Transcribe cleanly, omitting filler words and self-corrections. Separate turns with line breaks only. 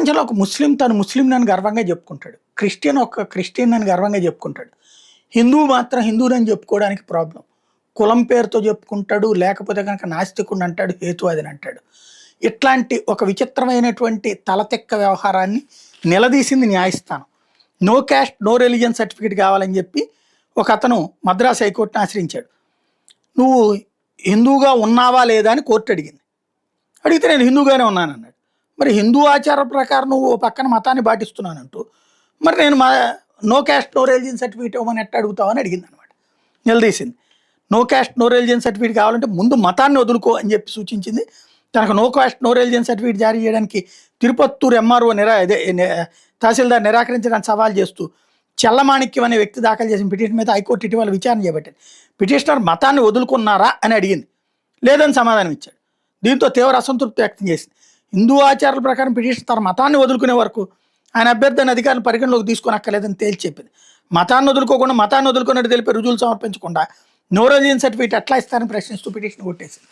ప్రపంచంలో ఒక ముస్లిం తను ముస్లిం అని గర్వంగా చెప్పుకుంటాడు. క్రిస్టియన్ అని గర్వంగా చెప్పుకుంటాడు. హిందువు మాత్రం హిందువునని చెప్పుకోవడానికి ప్రాబ్లం. కులం పేరుతో చెప్పుకుంటాడు. లేకపోతే కనుక నాస్తికుడిని అంటాడు, హేతువాదిని అంటాడు. ఇట్లాంటి ఒక విచిత్రమైనటువంటి తలతెక్క వ్యవహారాన్ని నిలదీసింది న్యాయస్థానం. No caste no religion certificate కావాలని చెప్పి ఒక అతను మద్రాస్ హైకోర్టుని ఆశ్రయించాడు. నువ్వు హిందువుగా ఉన్నావా లేదా అని కోర్టు అడిగింది. అడిగితే నేను హిందూగానే ఉన్నాను అన్నాడు. మరి హిందూ ఆచారం ప్రకారం నువ్వు పక్కన మతాన్ని పాటిస్తున్నానంటూ మరి నేను no caste no religion certificate ఇవ్వమని ఎట్లా అడుగుతావు అని అడిగింది అనమాట. నిలదీసింది. No caste no religion certificate కావాలంటే ముందు మతాన్ని వదులుకో అని చెప్పి సూచించింది. తనకు no caste no religion certificate జారీ చేయడానికి తిరుపత్తూరు ఎంఆర్ఓ తహసీల్దార్ నిరాకరించడానికి సవాల్ చేస్తూ చెల్లమాణిక్యం అనే వ్యక్తి దాఖలు చేసిన పిటిషన్ మీద హైకోర్టు ఇటీవల విచారణ చేపట్టింది. పిటిషనర్ మతాన్ని వదులుకున్నారా అని అడిగింది. లేదని సమాధానం ఇచ్చాడు. దీంతో తీవ్ర అసంతృప్తి వ్యక్తం చేసింది. హిందూ ఆచారాల ప్రకారం పిటిషన్ తన మతాన్ని వదులుకునే వరకు ఆయన అభ్యర్థిని అధికారులు పరిగణలోకి తీసుకోనక్కర్లేదని తేల్చి చెప్పింది. మతాన్ని వదులుకోకుండా మతాన్ని వదులుకున్నట్టు తెలిపే రుజువులు సమర్పించకుండా నో రిలీజియన్ సర్టిఫికేట్ ఎట్లా ఇస్తారని ప్రశ్నిస్తూ పిటిషన్ కొట్టేసింది.